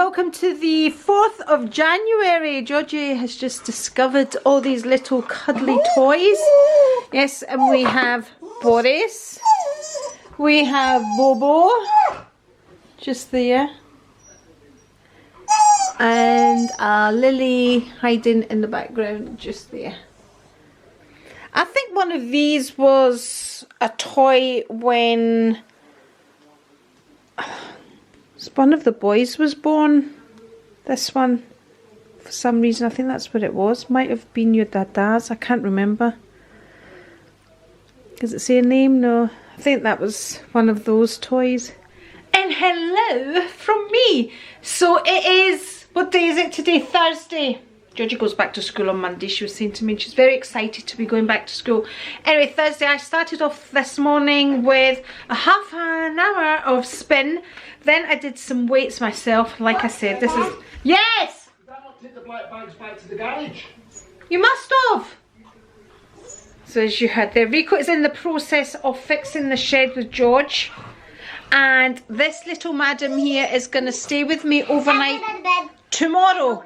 welcome to the 4th of January. Georgie has just discovered all these little cuddly toys. Yes, and we have Boris. We have Bobo, just there. And Lily hiding in the background, just there. I think one of these was a toy when one of the boys was born. This one, for some reason, I think that's what it was. Might have been your dada's, I can't remember. Does it say a name? No, I think that was one of those toys. And hello from me. So it is, what day is it today? Thursday. Georgie goes back to school on Monday, she was saying to me. She's very excited to be going back to school. Anyway, Thursday, I started off this morning with a half an hour of spin. Then I did some weights myself. Like I said, this is... Yes! Did I not take the black bags back to the garage? You must have. So as you heard there, Rico is in the process of fixing the shed with George. And this little madam here is going to stay with me overnight tomorrow.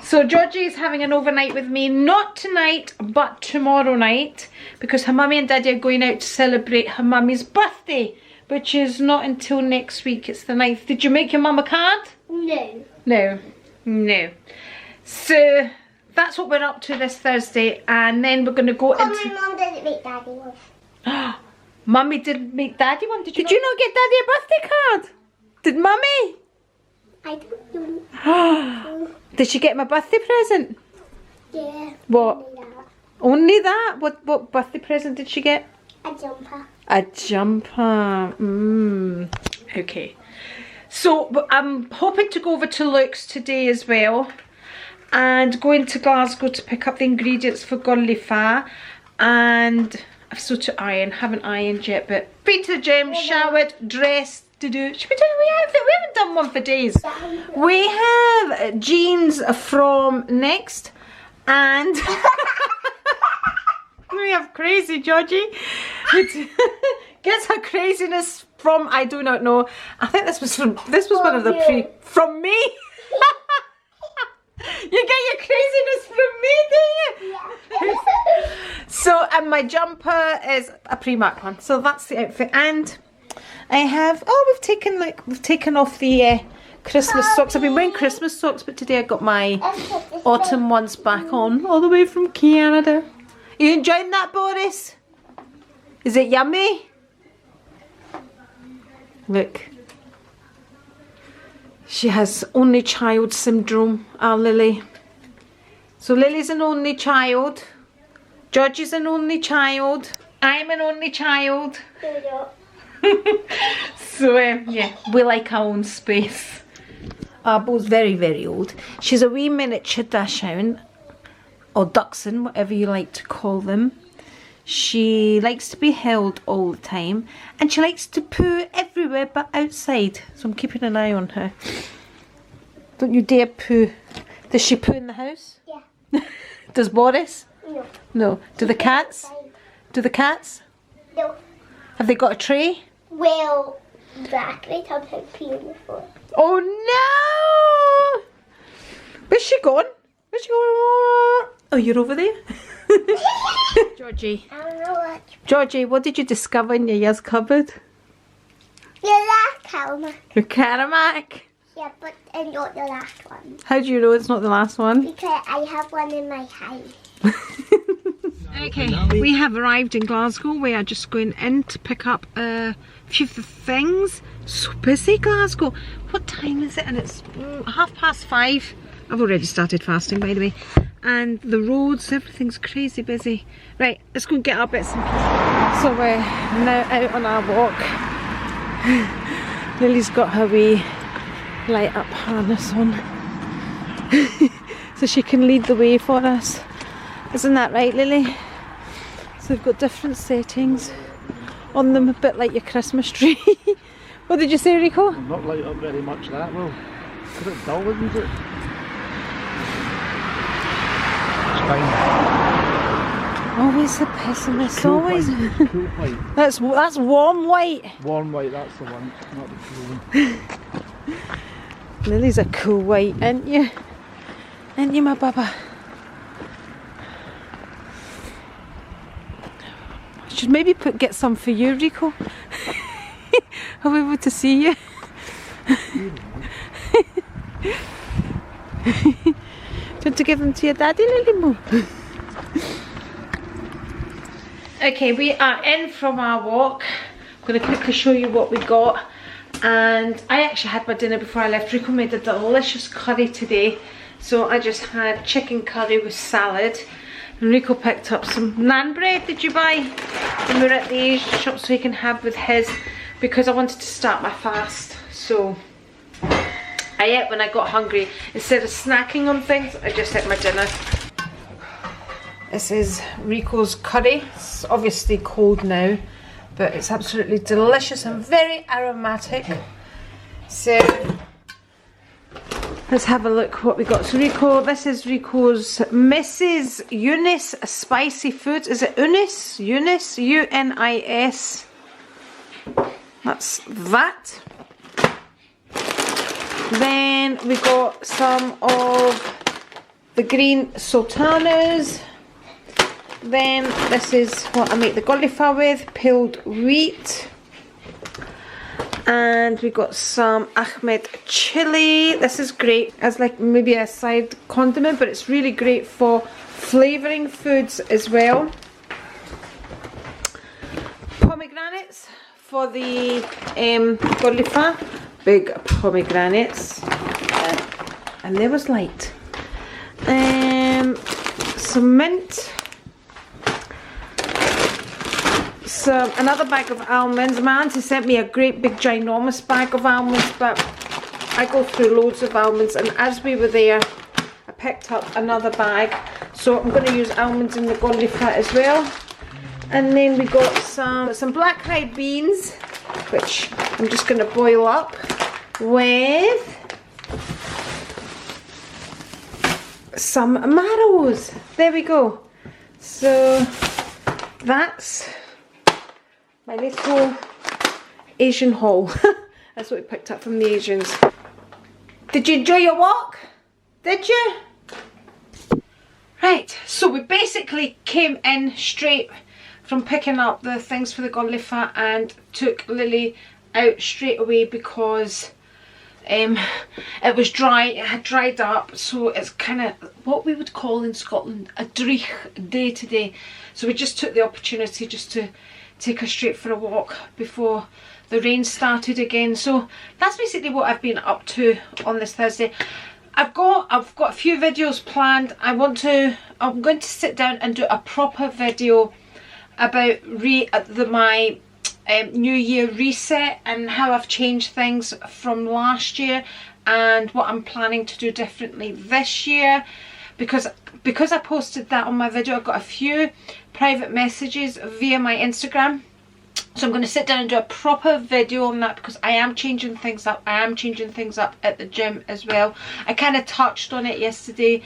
So Georgie is having an overnight with me, not tonight but tomorrow night, because her mummy and daddy are going out to celebrate her mummy's birthday, which is not until next week. It's the 9th. Did you make your mum a card? No. No. No. So that's what we're up to this Thursday, and then we're going to go into... my mum didn't make daddy one. Mummy didn't make daddy one? Did you not get daddy a birthday card? Did mummy? I don't know. Did she get my birthday present? Yeah. What? Only that? What birthday present did she get? A jumper. A jumper. Okay. So I'm hoping to go over to Luke's today as well, and going to Glasgow to pick up the ingredients for Gorley Fa, and I've still to iron. Haven't ironed yet, but been to the gym, showered, dressed. Should we do a outfit? We haven't done one for days. We have jeans from Next, and we have Crazy Georgie. Gets her craziness from, I do not know. I think this was one of the from me. You get your craziness from me, do you? Yeah. So, and my jumper is a Primark one. So that's the outfit, and I have, we've taken off the Christmas socks. I've been wearing Christmas socks, but today I got my autumn ones back on, all the way from Canada. Are you enjoying that, Boris? Is it yummy? Look. She has only child syndrome, our Lily. So Lily's an only child. Georgie's an only child. I'm an only child. So yeah, we like our own space. Bo's very, very old. She's a wee miniature dachshund, or dachshund, whatever you like to call them. She likes to be held all the time, and she likes to poo everywhere but outside. So I'm keeping an eye on her. Don't you dare poo. Does she poo in the house? Yeah. Does Boris? No. No. Do the cats? Do the cats? No. Have they got a tray? Well, Zachary has had peeing before. Oh no! Where's she gone? Where's she gone? Oh, you're over there? Georgie. I don't know what. Georgie, what did you discover in your year's cupboard? Your last Kalma. Your Caramac. Yeah, but it's not the last one. How do you know it's not the last one? Because I have one in my house. Okay, we have arrived in Glasgow. We are just going in to pick up a few things. So busy, Glasgow. What time is it? And it's 5:30. I've already started fasting, by the way. And the roads, everything's crazy busy. Right, let's go and get our bits and pieces. So we're now out on our walk. Lily's got her wee light up harness on. So she can lead the way for us. Isn't that right, Lily? So we've got different settings on them, a bit like your Christmas tree. What did you say, Rico? Not light up very much that, well, it's a bit dull, isn't it? It's fine. Always the pessimist, Cool always. white. Cool white. That's warm white. Warm white, that's the one, not the cool one. Lily's a cool white, ain't you? Ain't you, my baba? I should maybe get some for you, Rico. I'll be able to see you. Do you want to give them to your daddy, Lily Mo? Okay, we are in from our walk. I'm going to quickly show you what we got. And I actually had my dinner before I left. Rico made a delicious curry today. So I just had chicken curry with salad. And Rico picked up some naan bread. Did you buy? When we were at the Asian shop, so he can have with his, because I wanted to start my fast. So I ate when I got hungry. Instead of snacking on things, I just ate my dinner. This is Rico's curry. It's obviously cold now, but it's absolutely delicious and very aromatic. So let's have a look what we got. So Rico, this is Rico's Mrs. Eunice Spicy Foods. Is it Eunice? Eunice? U-N-I-S. That's that. Then we got some of the green sultanas. Then this is what I make the cauliflower with, peeled wheat. And we got some Ahmed chili. This is great as like maybe a side condiment, but it's really great for flavouring foods as well. Pomegranates for the cauliflower. Big pomegranates. And there was light. Some mint. Another bag of almonds. My auntie sent me a great big ginormous bag of almonds, but I go through loads of almonds, and as we were there I picked up another bag, so I'm going to use almonds in the cauliflower as well. And then we got some black eyed beans, which I'm just going to boil up with some marrows. There we go. So that's my little Asian haul. That's what we picked up from the Asians. Did you enjoy your walk? Did you? Right, so we basically came in straight from picking up the things for the cauliflower and took Lily out straight away because it was dry, it had dried up, so it's kind of what we would call in Scotland a dreich day today. So we just took the opportunity just to take her straight for a walk before the rain started again. So that's basically what I've been up to on this Thursday. I've got a few videos planned. I'm going to sit down and do a proper video about my New Year reset and how I've changed things from last year and what I'm planning to do differently this year. Because I posted that on my video, I got a few private messages via my Instagram. So I'm going to sit down and do a proper video on that because I am changing things up. I am changing things up at the gym as well. I kind of touched on it yesterday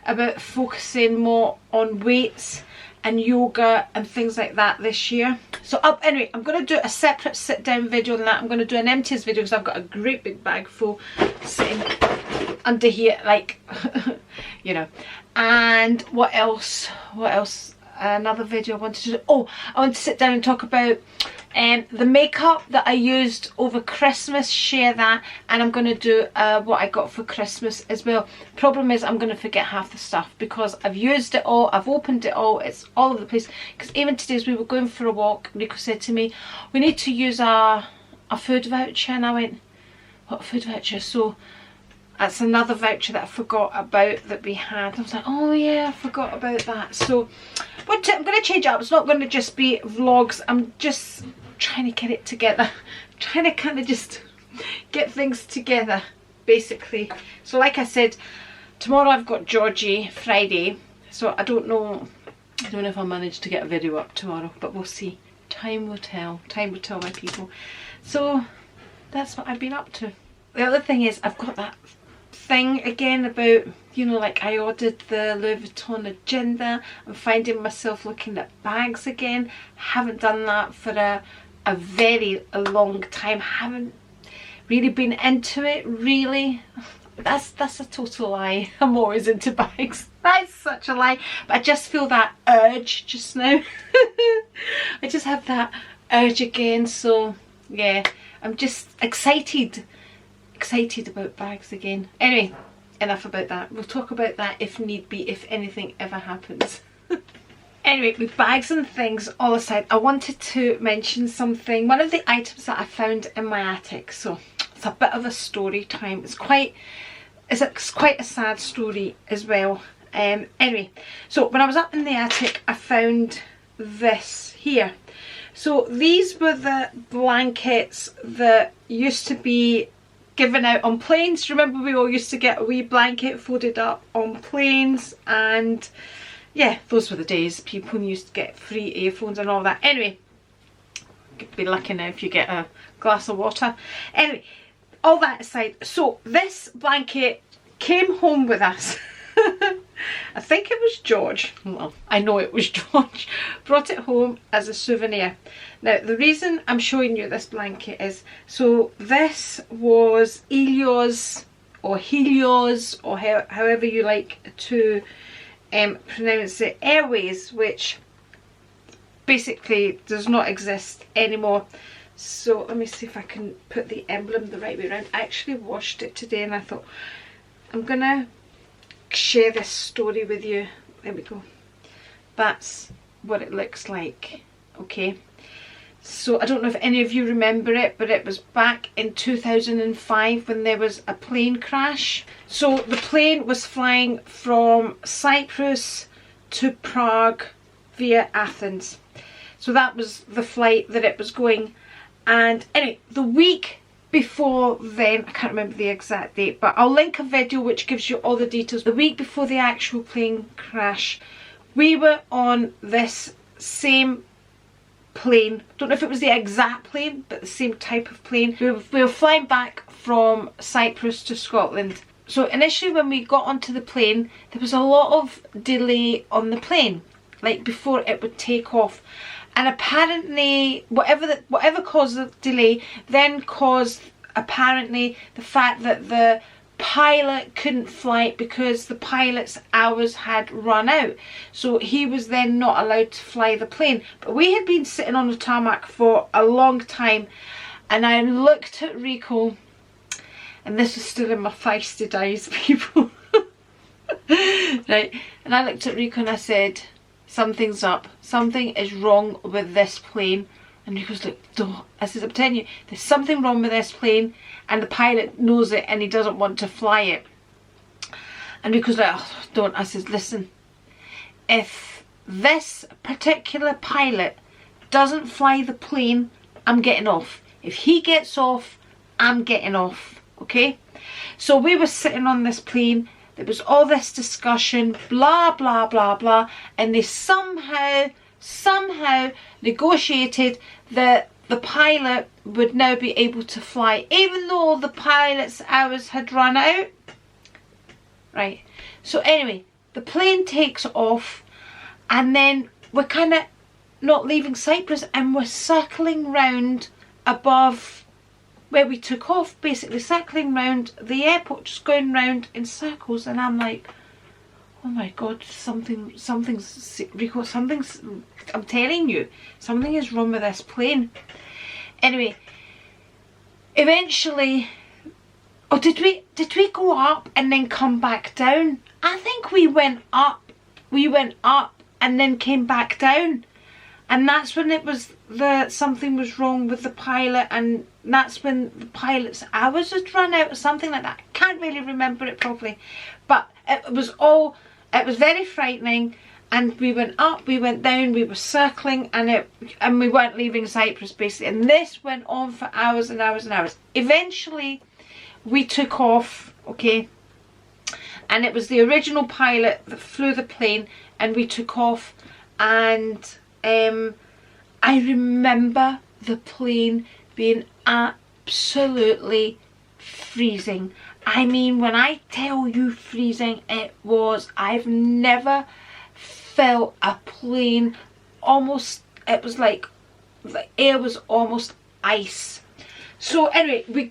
about focusing more on weights and yoga and things like that this year. So anyway, I'm going to do a separate sit down video on that. I'm going to do an empties video because I've got a great big bag full sitting under here, like you know. And what else, another video I wanted to do. Oh, I want to sit down and talk about the makeup that I used over Christmas, share that, and I'm going to do what I got for Christmas as well. Problem is I'm going to forget half the stuff because I've used it all, I've opened it all, it's all over the place. Because even today as we were going for a walk, Rico said to me, we need to use our food voucher, and I went, what food voucher? So that's another voucher that I forgot about that we had. I was like, oh yeah, I forgot about that. So I'm going to change it up. It's not going to just be vlogs. I'm just trying to get it together. Trying to kind of just get things together, basically. So like I said, tomorrow I've got Georgie, Friday. So I don't know if I'll manage to get a video up tomorrow, but we'll see. Time will tell. Time will tell, my people. So that's what I've been up to. The other thing is I've got that thing again about, you know, like I ordered the Louis Vuitton agenda. I'm finding myself looking at bags again. Haven't done that for a very long time. Haven't really been into it, really. That's a total lie. I'm always into bags. That's such a lie. But I just feel that urge just now. I just have that urge again. So yeah, I'm just excited about bags again. Anyway, enough about that. We'll talk about that if need be, if anything ever happens. Anyway, with bags and things all aside, I wanted to mention something. One of the items that I found in my attic. So it's a bit of a story time. It's quite a sad story as well. Anyway, so when I was up in the attic, I found this here. So these were the blankets that used to be given out on planes. Remember, we all used to get a wee blanket folded up on planes, and yeah, those were the days. People used to get free earphones and all that. Anyway, you'd be lucky now if you get a glass of water. Anyway, all that aside, so this blanket came home with us. I think it was George. Well, I know it was George. Brought it home as a souvenir. Now, the reason I'm showing you this blanket is, so this was Helios, or however you like to pronounce it, Airways, which basically does not exist anymore. So let me see if I can put the emblem the right way around. I actually washed it today and I thought I'm gonna share this story with you. There we go. That's what it looks like. Okay, so I don't know if any of you remember it, but it was back in 2005 when there was a plane crash. So the plane was flying from Cyprus to Prague via Athens. So that was the flight that it was going. And anyway, the week before then, I can't remember the exact date, but I'll link a video which gives you all the details. The week before the actual plane crash, we were on this same plane. Don't know if it was the exact plane, but the same type of plane. We were flying back from Cyprus to Scotland. So initially when we got onto the plane, there was a lot of delay on the plane, like before it would take off. And apparently, whatever caused the delay then caused apparently the fact that the pilot couldn't fly because the pilot's hours had run out. So he was then not allowed to fly the plane. But we had been sitting on the tarmac for a long time, and I looked at Rico, and this was still in my feisty days, people. Right, and I looked at Rico and I said, something's up, something is wrong with this plane. And Rico's like, oh. I said, I'm telling you, there's something wrong with this plane, and the pilot knows it and he doesn't want to fly it. And Rico's like, oh, don't. I said, listen, if this particular pilot doesn't fly the plane, I'm getting off. If he gets off, I'm getting off, okay? So we were sitting on this plane. There was all this discussion, blah, blah, blah, blah, and they somehow negotiated that the pilot would now be able to fly, even though the pilot's hours had run out. Right, so anyway, the plane takes off, and then we're kind of not leaving Cyprus, and we're circling round above where we took off, basically circling round the airport, just going round in circles. And I'm like, oh my god, something's Rico, I'm telling you, something is wrong with this plane. Anyway, eventually, oh, did we go up and then come back down? I think we went up and then came back down. And that's when it was something was wrong with the pilot, and that's when the pilot's hours had run out or something like that. I can't really remember it properly, but it was very frightening. And we went up, we went down, we were circling, and we weren't leaving Cyprus basically. And this went on for hours and hours and hours. Eventually, we took off, okay, and it was the original pilot that flew the plane, and we took off, and I remember the plane being absolutely freezing. I mean, when I tell you freezing, it was, I've never felt a plane almost, it was like the air was almost ice. So anyway, we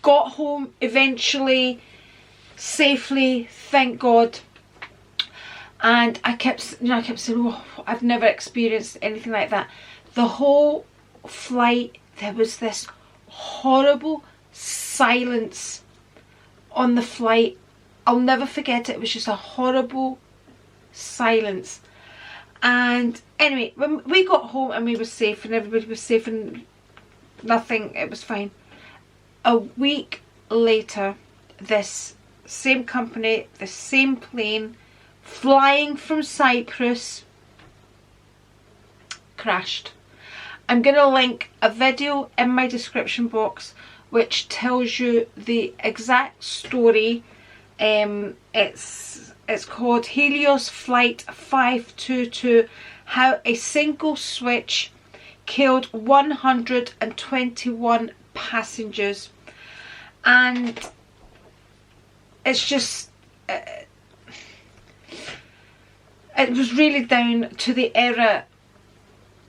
got home eventually, safely, thank God. And I kept saying, oh, I've never experienced anything like that. The whole flight, there was this horrible silence on the flight. I'll never forget it. It was just a horrible silence. And anyway, when we got home and we were safe and everybody was safe and nothing, it was fine. A week later, this same company, the same plane, flying from Cyprus, crashed. I'm going to link a video in my description box which tells you the exact story. It's called Helios Flight 522, how a single switch killed 121 passengers. And it's just it was really down to the error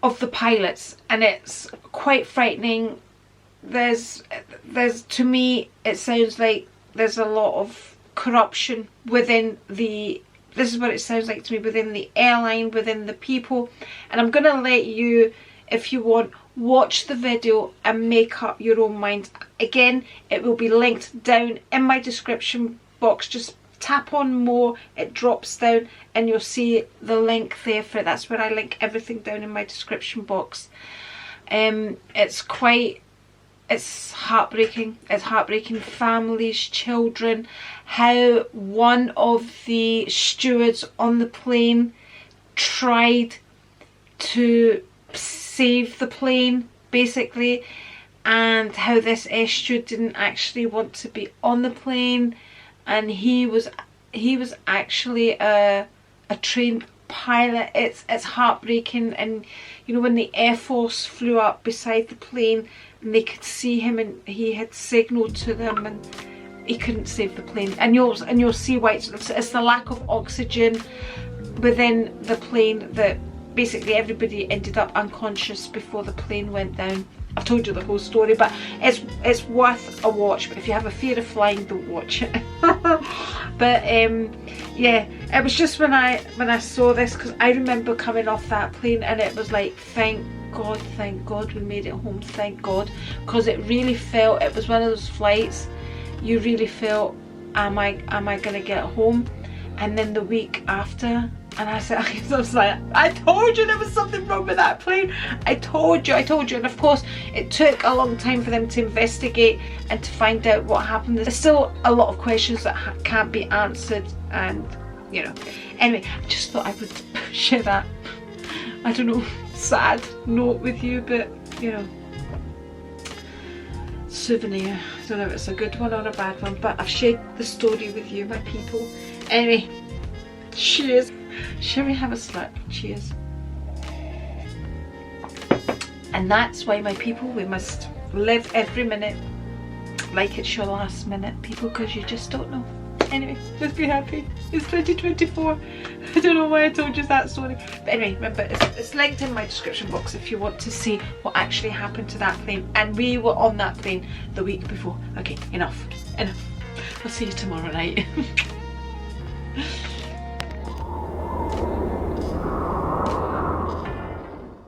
of the pilots, and it's quite frightening. There's to me, it sounds like there's a lot of corruption within the, this is what it sounds like to me, within the airline, within the people. And I'm gonna let you, if you want, watch the video and make up your own mind. Again, it will be linked down in my description box. Just tap on more, it drops down and you'll see the link there for it. That's where I link everything down in my description box. It's heartbreaking. It's heartbreaking. Families, children, how one of the stewards on the plane tried to save the plane basically, and how this air steward didn't actually want to be on the plane, and he was actually a trained pilot. It's heartbreaking. And you know, when the Air Force flew up beside the plane and they could see him and he had signalled to them and he couldn't save the plane, and you'll see why. It's the lack of oxygen within the plane that basically everybody ended up unconscious before the plane went down. I've told you the whole story, but it's worth a watch. But if you have a fear of flying, don't watch it. But yeah, it was just when I saw this, because I remember coming off that plane and it was like, thank God we made it home, thank God. Because it really felt, it was one of those flights you really felt, am I gonna get home? And then the week after, and I was like, I told you there was something wrong with that plane. I told you. And of course, it took a long time for them to investigate and to find out what happened. There's still a lot of questions that can't be answered, and you know. Anyway, I just thought I would share that, I don't know, sad note with you, but you know, souvenir. I don't know if it's a good one or a bad one, but I've shared the story with you, my people. Anyway, cheers. Shall we have a slurp? Cheers. And that's why, my people, we must live every minute like it's your last minute, people, because you just don't know. Anyway, just be happy. It's 2024. I don't know why I told you that story. But anyway, remember, it's linked in my description box if you want to see what actually happened to that plane. And we were on that plane the week before. Okay, enough. I'll see you tomorrow night.